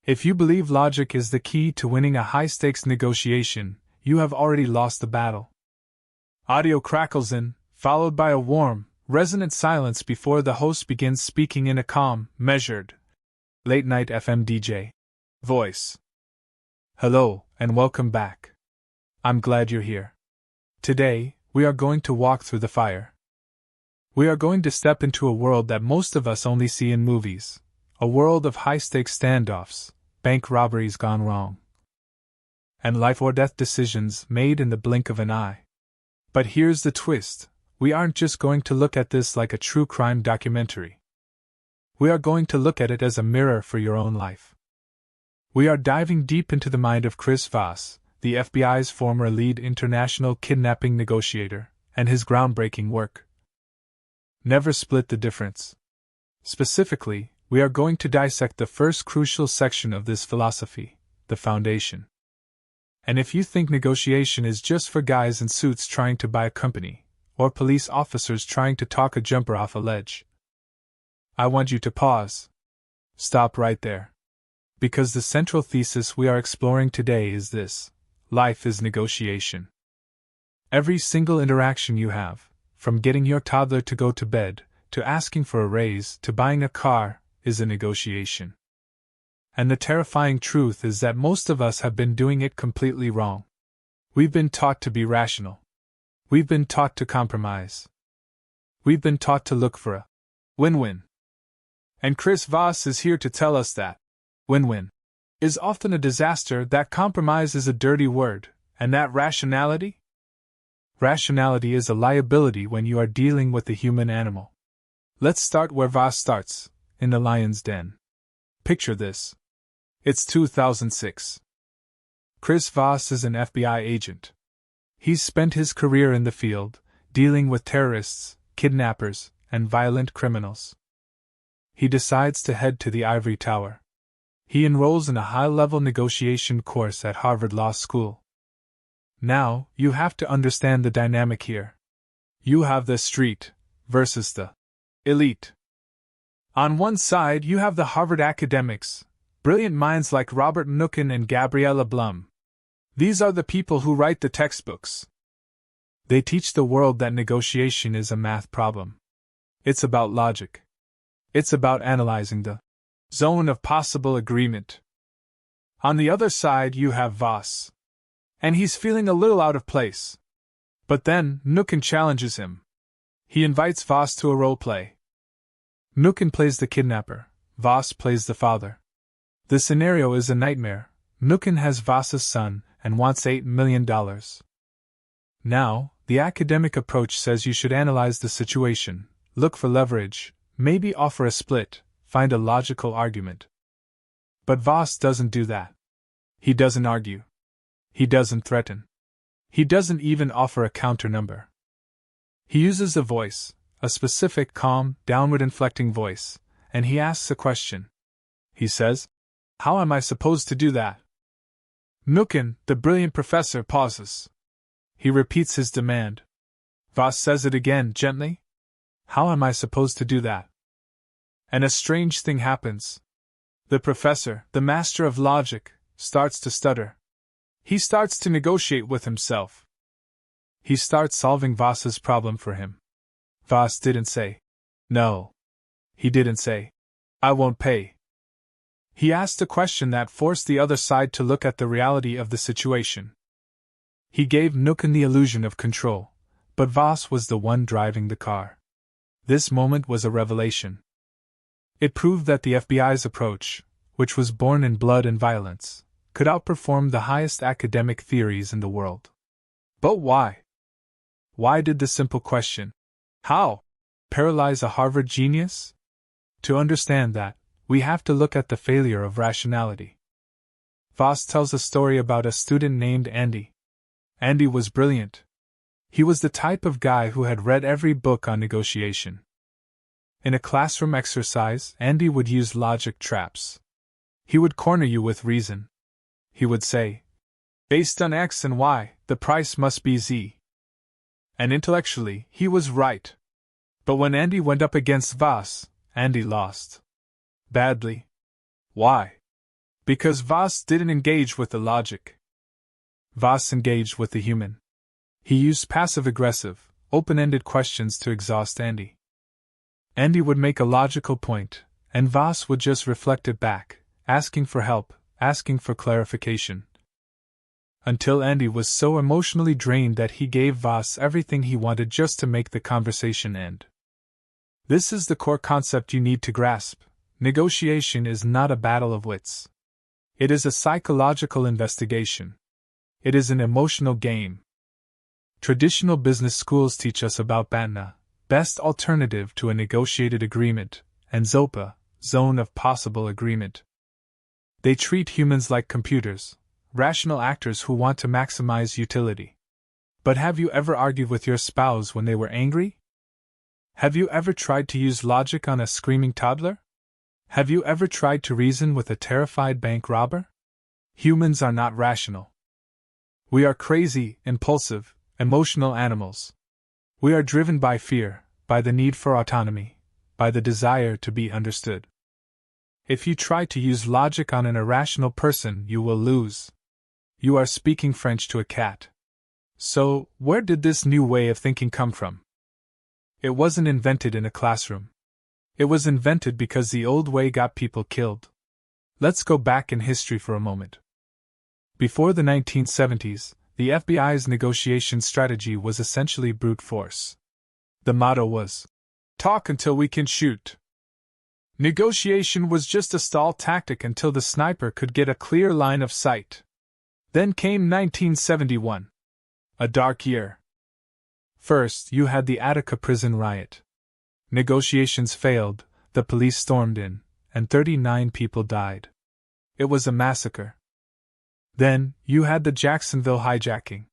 If you believe logic is the key to winning a high-stakes negotiation, you have already lost the battle. Audio crackles in, followed by a warm, resonant silence before the host begins speaking in a calm, measured, late-night FM DJ voice. Hello, and welcome back. I'm glad you're here. Today, we are going to walk through the fire. We are going to step into a world that most of us only see in movies, a world of high-stakes standoffs, bank robberies gone wrong, and life-or-death decisions made in the blink of an eye. But here's the twist. We aren't just going to look at this like a true crime documentary. We are going to look at it as a mirror for your own life. We are diving deep into the mind of Chris Voss, the FBI's former lead international kidnapping negotiator, and his groundbreaking work. Never split the difference. Specifically, we are going to dissect the first crucial section of this philosophy, the foundation. And if you think negotiation is just for guys in suits trying to buy a company, or police officers trying to talk a jumper off a ledge, I want you to pause. Stop right there. Because the central thesis we are exploring today is this: life is negotiation. Every single interaction you have, from getting your toddler to go to bed, to asking for a raise, to buying a car, is a negotiation. And the terrifying truth is that most of us have been doing it completely wrong. We've been taught to be rational. We've been taught to compromise. We've been taught to look for a win-win. And Chris Voss is here to tell us that win-win is often a disaster, that compromise is a dirty word, and that rationality is a liability when you are dealing with the human animal. Let's start where Voss starts, in the lion's den. Picture this. It's 2006. Chris Voss is an FBI agent. He's spent his career in the field, dealing with terrorists, kidnappers, and violent criminals. He decides to head to the ivory tower. He enrolls in a high-level negotiation course at Harvard Law School. Now, you have to understand the dynamic here. You have the street versus the elite. On one side, you have the Harvard academics, brilliant minds like Robert Nookin and Gabriella Blum. These are the people who write the textbooks. They teach the world that negotiation is a math problem. It's about logic. It's about analyzing the zone of possible agreement. On the other side, you have Voss. And he's feeling a little out of place. But then, Nookin challenges him. He invites Voss to a role play. Nookin plays the kidnapper, Voss plays the father. The scenario is a nightmare. Nookin has Voss's son and wants $8 million. Now, the academic approach says you should analyze the situation, look for leverage, maybe offer a split, find a logical argument. But Voss doesn't do that. He doesn't argue. He doesn't threaten. He doesn't even offer a counter number. He uses a voice, a specific, calm, downward-inflecting voice, and he asks a question. He says, "How am I supposed to do that?" Nookin, the brilliant professor, pauses. He repeats his demand. Voss says it again, gently. "How am I supposed to do that?" And a strange thing happens. The professor, the master of logic, starts to stutter. He starts to negotiate with himself. He starts solving Voss's problem for him. Voss didn't say, "No." He didn't say, "I won't pay." He asked a question that forced the other side to look at the reality of the situation. He gave Nookin the illusion of control, but Voss was the one driving the car. This moment was a revelation. It proved that the FBI's approach, which was born in blood and violence, could outperform the highest academic theories in the world. But why? Why did the simple question, "How?" paralyze a Harvard genius? To understand that, we have to look at the failure of rationality. Voss tells a story about a student named Andy. Andy was brilliant. He was the type of guy who had read every book on negotiation. In a classroom exercise, Andy would use logic traps. He would corner you with reason. He would say, "Based on X and Y, the price must be Z." And intellectually, he was right. But when Andy went up against Voss, Andy lost. Badly. Why? Because Voss didn't engage with the logic. Voss engaged with the human. He used passive-aggressive, open-ended questions to exhaust Andy. Andy would make a logical point, and Voss would just reflect it back, asking for help, asking for clarification. Until Andy was so emotionally drained that he gave Voss everything he wanted just to make the conversation end. This is the core concept you need to grasp. Negotiation is not a battle of wits. It is a psychological investigation. It is an emotional game. Traditional business schools teach us about BATNA, best alternative to a negotiated agreement, and ZOPA, zone of possible agreement. They treat humans like computers, rational actors who want to maximize utility. But have you ever argued with your spouse when they were angry? Have you ever tried to use logic on a screaming toddler? Have you ever tried to reason with a terrified bank robber? Humans are not rational. We are crazy, impulsive, emotional animals. We are driven by fear, by the need for autonomy, by the desire to be understood. If you try to use logic on an irrational person, you will lose. You are speaking French to a cat. So, where did this new way of thinking come from? It wasn't invented in a classroom. It was invented because the old way got people killed. Let's go back in history for a moment. Before the 1970s, the FBI's negotiation strategy was essentially brute force. The motto was, "Talk until we can shoot." Negotiation was just a stall tactic until the sniper could get a clear line of sight. Then came 1971. A dark year. First, you had the Attica prison riot. Negotiations failed, the police stormed in, and 39 people died. It was a massacre. Then, you had the Jacksonville hijacking.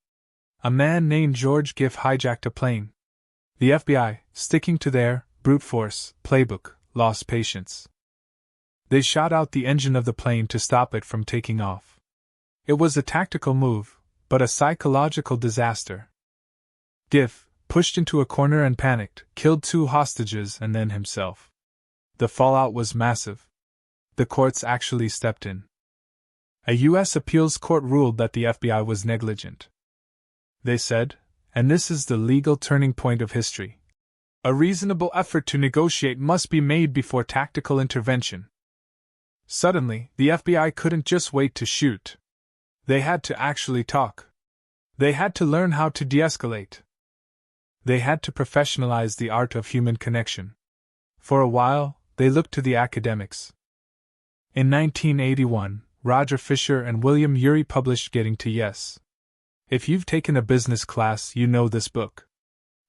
A man named George Giff hijacked a plane. The FBI, sticking to their brute force playbook, lost patience. They shot out the engine of the plane to stop it from taking off. It was a tactical move, but a psychological disaster. Giff, pushed into a corner and panicked, killed 2 hostages and then himself. The fallout was massive. The courts actually stepped in. A U.S. appeals court ruled that the FBI was negligent. They said, and this is the legal turning point of history, a reasonable effort to negotiate must be made before tactical intervention. Suddenly, the FBI couldn't just wait to shoot. They had to actually talk. They had to learn how to de-escalate. They had to professionalize the art of human connection. For a while, they looked to the academics. In 1981, Roger Fisher and William Ury published Getting to Yes. If you've taken a business class, you know this book.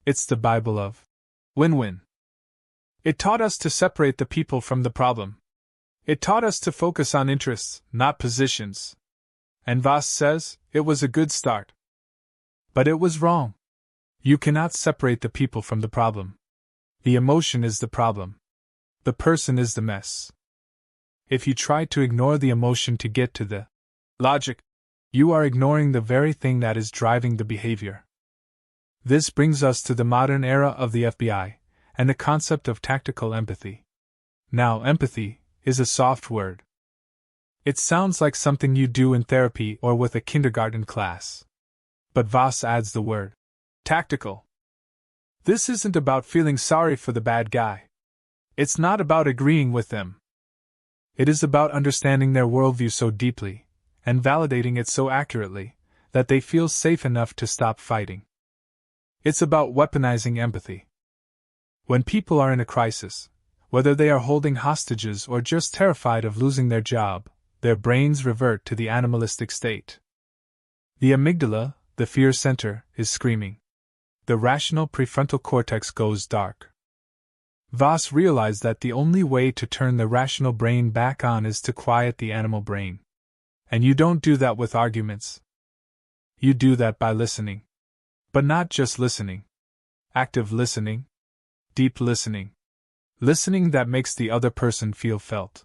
It's the Bible of win-win. It taught us to separate the people from the problem. It taught us to focus on interests, not positions. And Voss says, it was a good start. But it was wrong. You cannot separate the people from the problem. The emotion is the problem. The person is the mess. If you try to ignore the emotion to get to the logic, you are ignoring the very thing that is driving the behavior. This brings us to the modern era of the FBI, and the concept of tactical empathy. Now, empathy is a soft word. It sounds like something you do in therapy or with a kindergarten class. But Voss adds the word tactical. This isn't about feeling sorry for the bad guy. It's not about agreeing with them. It is about understanding their worldview so deeply, and validating it so accurately, that they feel safe enough to stop fighting. It's about weaponizing empathy. When people are in a crisis, whether they are holding hostages or just terrified of losing their job, their brains revert to the animalistic state. The amygdala, the fear center, is screaming. The rational prefrontal cortex goes dark. Voss realized that the only way to turn the rational brain back on is to quiet the animal brain. And you don't do that with arguments. You do that by listening. But not just listening. Active listening. Deep listening. Listening that makes the other person feel felt.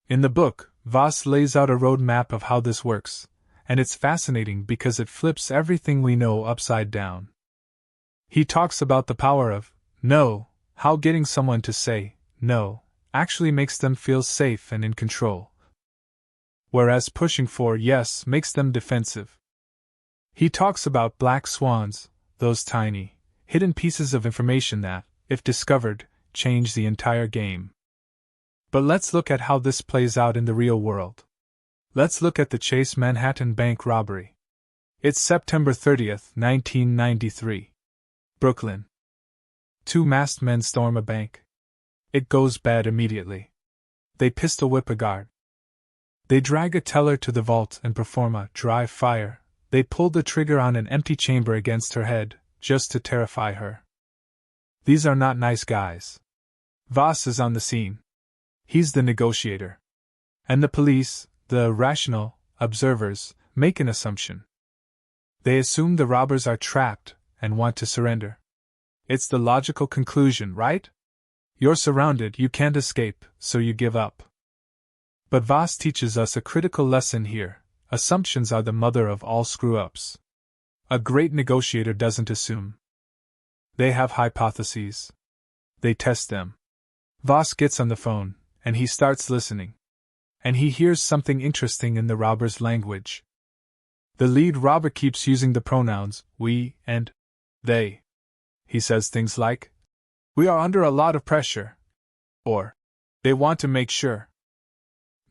In the book, Voss lays out a roadmap of how this works, and it's fascinating because it flips everything we know upside down. He talks about the power of no, how getting someone to say no actually makes them feel safe and in control. whereas pushing for yes makes them defensive. He talks about black swans, those tiny, hidden pieces of information that, if discovered, change the entire game. But let's look at how this plays out in the real world. Let's look at the Chase Manhattan Bank robbery. It's September 30th, 1993. Brooklyn. Two masked men storm a bank. It goes bad immediately. They pistol whip a guard. They drag a teller to the vault and perform a dry fire. They pull the trigger on an empty chamber against her head, just to terrify her. These are not nice guys. Voss is on the scene. He's the negotiator. And the police, the rational observers, make an assumption. They assume the robbers are trapped and want to surrender. It's the logical conclusion, right? You're surrounded, you can't escape, so you give up. But Voss teaches us a critical lesson here. Assumptions are the mother of all screw-ups. A great negotiator doesn't assume. They have hypotheses. They test them. Voss gets on the phone, and he starts listening. And he hears something interesting in the robber's language. The lead robber keeps using the pronouns we and they. He says things like, "We are under a lot of pressure," or, "They want to make sure."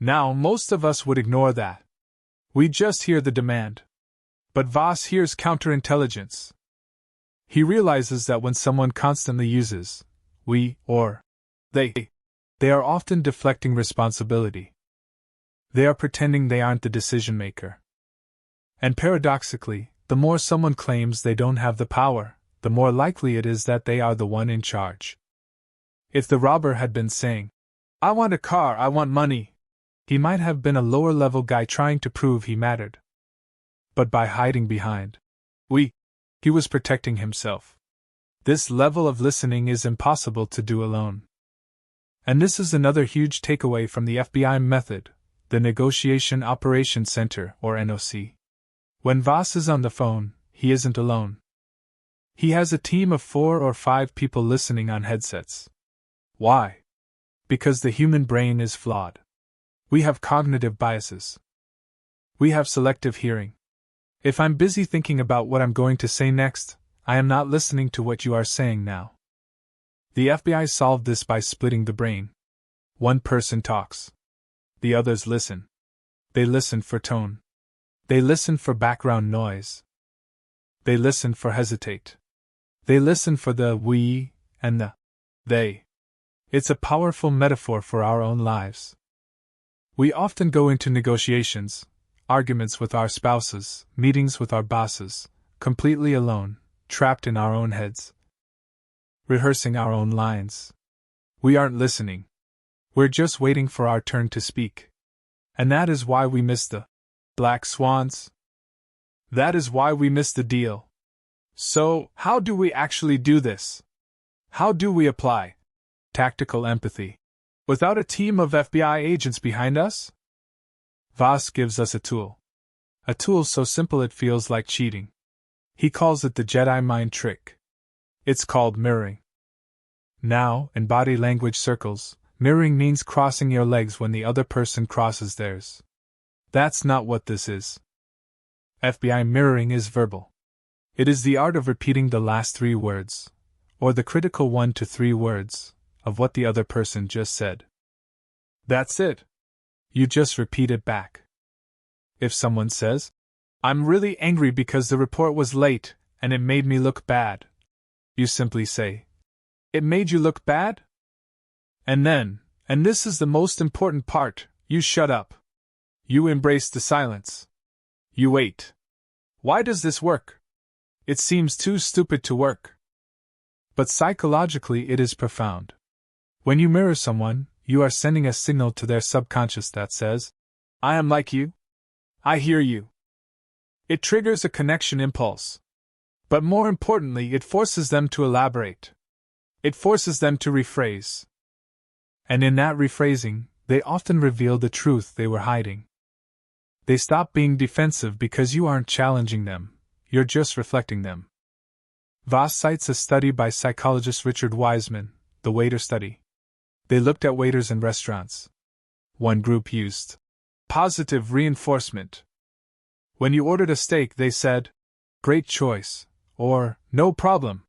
Now, most of us would ignore that. We just hear the demand. But Voss hears counterintelligence. He realizes that when someone constantly uses we or they are often deflecting responsibility. They are pretending they aren't the decision maker. And paradoxically, the more someone claims they don't have the power, the more likely it is that they are the one in charge. If the robber had been saying, "I want a car, I want money," he might have been a lower-level guy trying to prove he mattered. But by hiding behind we, he was protecting himself. This level of listening is impossible to do alone. And this is another huge takeaway from the FBI method, the Negotiation Operations Center, or NOC. When Voss is on the phone, he isn't alone. He has a team of 4 or 5 people listening on headsets. Why? Because the human brain is flawed. We have cognitive biases. We have selective hearing. If I'm busy thinking about what I'm going to say next, I am not listening to what you are saying now. The FBI solved this by splitting the brain. One person talks. The others listen. They listen for tone. They listen for background noise. They listen for hesitate. They listen for the we and the they. It's a powerful metaphor for our own lives. We often go into negotiations, arguments with our spouses, meetings with our bosses, completely alone, trapped in our own heads, rehearsing our own lines. We aren't listening. We're just waiting for our turn to speak. And that is why we miss the black swans. That is why we miss the deal. So, how do we actually do this? How do we apply tactical empathy without a team of FBI agents behind us? Voss gives us a tool. A tool so simple it feels like cheating. He calls it the Jedi mind trick. It's called mirroring. Now, in body language circles, mirroring means crossing your legs when the other person crosses theirs. That's not what this is. FBI mirroring is verbal. It is the art of repeating the last 3 words, or the critical 1 to 3 words, of what the other person just said. That's it. You just repeat it back. If someone says, "I'm really angry because the report was late, and it made me look bad," you simply say, "It made you look bad?" And then, and this is the most important part, you shut up. You embrace the silence. You wait. Why does this work? It seems too stupid to work. But psychologically it is profound. When you mirror someone, you are sending a signal to their subconscious that says, "I am like you. I hear you." It triggers a connection impulse. But more importantly, it forces them to elaborate. It forces them to rephrase. And in that rephrasing, they often reveal the truth they were hiding. They stop being defensive because you aren't challenging them, you're just reflecting them. Voss cites a study by psychologist Richard Wiseman, the waiter study. They looked at waiters in restaurants. One group used positive reinforcement. When you ordered a steak, they said, "Great choice," or "No problem."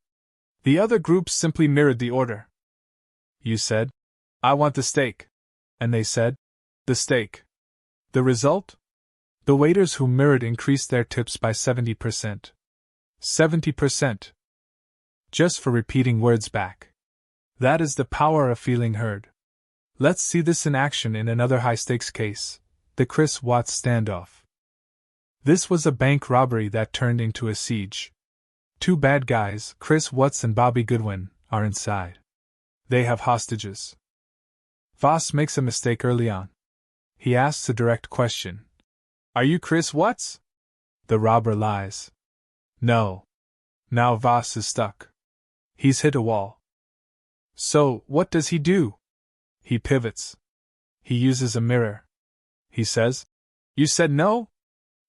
The other groups simply mirrored the order. You said, "I want the steak," and they said, "The steak." The result? The waiters who mirrored increased their tips by 70%. 70%. Just for repeating words back. That is the power of feeling heard. Let's see this in action in another high-stakes case, the Chris Voss standoff. This was a bank robbery that turned into a siege. Two bad guys, Chris Voss and Bobby Goodwin, are inside. They have hostages. Voss makes a mistake early on. He asks a direct question. "Are you Chris Voss?" The robber lies. No. Now Voss is stuck. He's hit a wall. So, what does he do? He pivots. He uses a mirror. He says, "You said no?"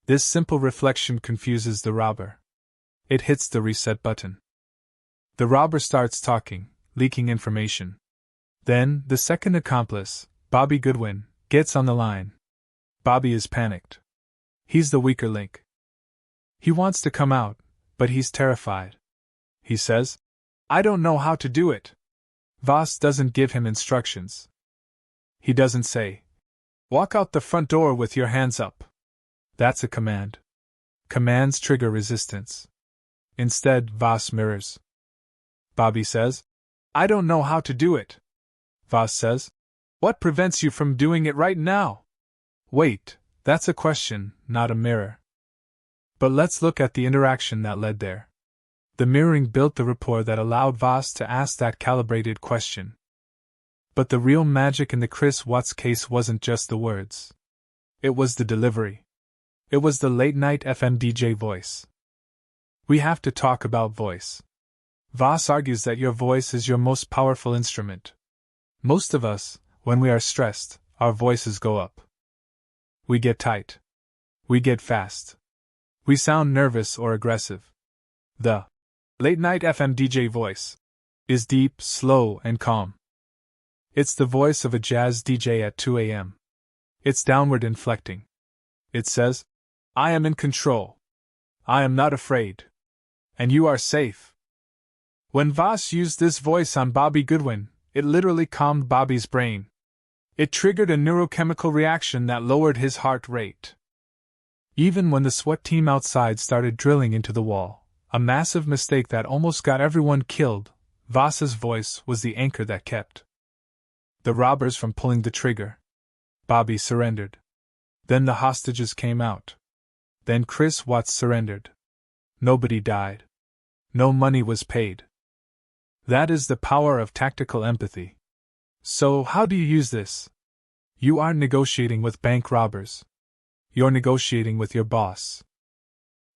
This simple reflection confuses the robber. It hits the reset button. The robber starts talking, leaking information. Then, the second accomplice, Bobby Goodwin, gets on the line. Bobby is panicked. He's the weaker link. He wants to come out, but he's terrified. He says, "I don't know how to do it." Voss doesn't give him instructions. He doesn't say, "Walk out the front door with your hands up." That's a command. Commands trigger resistance. Instead, Voss mirrors. Bobby says, "I don't know how to do it." Voss says, "What prevents you from doing it right now?" Wait, that's a question, not a mirror. But let's look at the interaction that led there. The mirroring built the rapport that allowed Voss to ask that calibrated question. But the real magic in the Chris Voss case wasn't just the words. It was the delivery. It was the late-night FM DJ voice. We have to talk about voice. Voss argues that your voice is your most powerful instrument. Most of us, when we are stressed, our voices go up. We get tight. We get fast. We sound nervous or aggressive. The late-night FM DJ voice is deep, slow, and calm. It's the voice of a jazz DJ at 2 a.m. It's downward inflecting. It says, "I am in control. I am not afraid. And you are safe." When Voss used this voice on Bobby Goodwin, it literally calmed Bobby's brain. It triggered a neurochemical reaction that lowered his heart rate. Even when the SWAT team outside started drilling into the wall, a massive mistake that almost got everyone killed, Voss's voice was the anchor that kept the robbers from pulling the trigger. Bobby surrendered. Then the hostages came out. Then Chris Voss surrendered. Nobody died. No money was paid. That is the power of tactical empathy. So, how do you use this? You aren't negotiating with bank robbers. You're negotiating with your boss.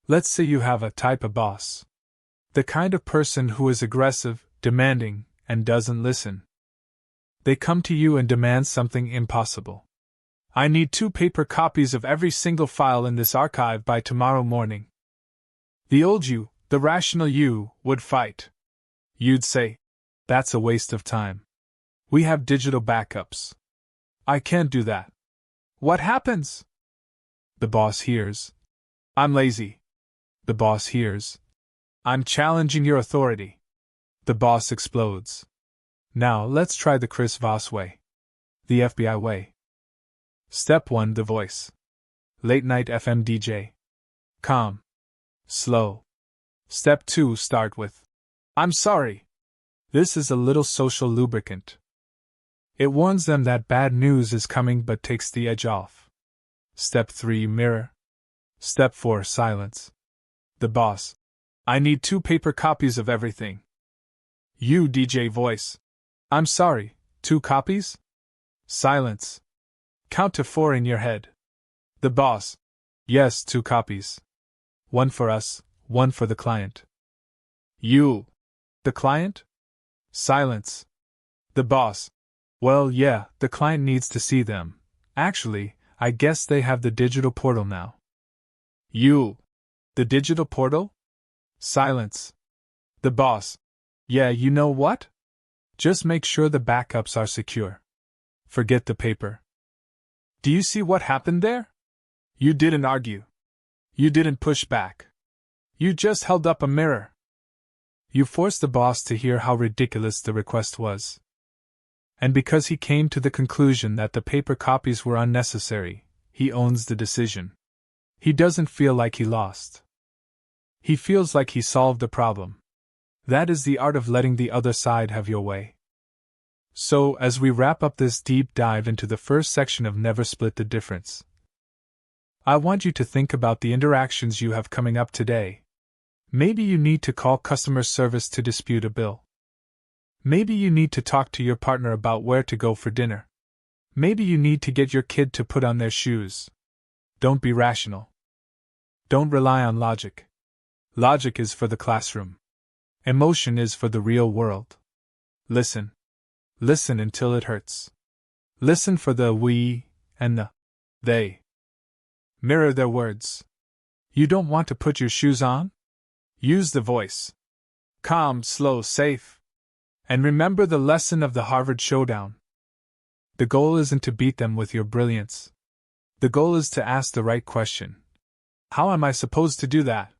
Let's say you have a type of boss. The kind of person who is aggressive, demanding, and doesn't listen. They come to you and demand something impossible. "I need 2 paper copies of every single file in this archive by tomorrow morning." The old you, the rational you, would fight. You'd say, "That's a waste of time. We have digital backups. I can't do that." What happens? The boss hears, "I'm lazy." The boss hears, "I'm challenging your authority." The boss explodes. Now let's try the Chris Voss way. The FBI way. Step 1: the voice. Late night FM DJ. Calm. Slow. Step 2: start with, "I'm sorry." This is a little social lubricant. It warns them that bad news is coming but takes the edge off. Step 3: mirror. Step 4: silence. The boss, "I need 2 paper copies of everything." You DJ voice, "I'm sorry, 2 copies?" Silence. Count to 4 in your head. The boss, "Yes, 2 copies. 1 for us, 1 for the client." You, "The client?" Silence. The boss, "Well, yeah, the client needs to see them. Actually, I guess they have the digital portal now." You, "The digital portal?" Silence. The boss, "Yeah, you know what? Just make sure the backups are secure. Forget the paper." Do you see what happened there? You didn't argue. You didn't push back. You just held up a mirror. You forced the boss to hear how ridiculous the request was. And because he came to the conclusion that the paper copies were unnecessary, he owns the decision. He doesn't feel like he lost. He feels like he solved the problem. That is the art of letting the other side have your way. So, as we wrap up this deep dive into the first section of Never Split the Difference, I want you to think about the interactions you have coming up today. Maybe you need to call customer service to dispute a bill. Maybe you need to talk to your partner about where to go for dinner. Maybe you need to get your kid to put on their shoes. Don't be rational. Don't rely on logic. Logic is for the classroom. Emotion is for the real world. Listen. Listen until it hurts. Listen for the we and the they. Mirror their words. You don't want to put your shoes on? Use the voice. Calm, slow, safe. And remember the lesson of the Harvard showdown. The goal isn't to beat them with your brilliance. The goal is to ask the right question. How am I supposed to do that?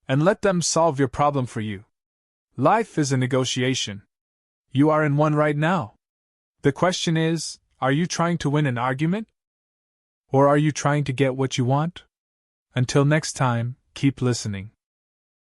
And let them solve your problem for you. Life is a negotiation. You are in one right now. The question is, are you trying to win an argument? Or are you trying to get what you want? Until next time, keep listening.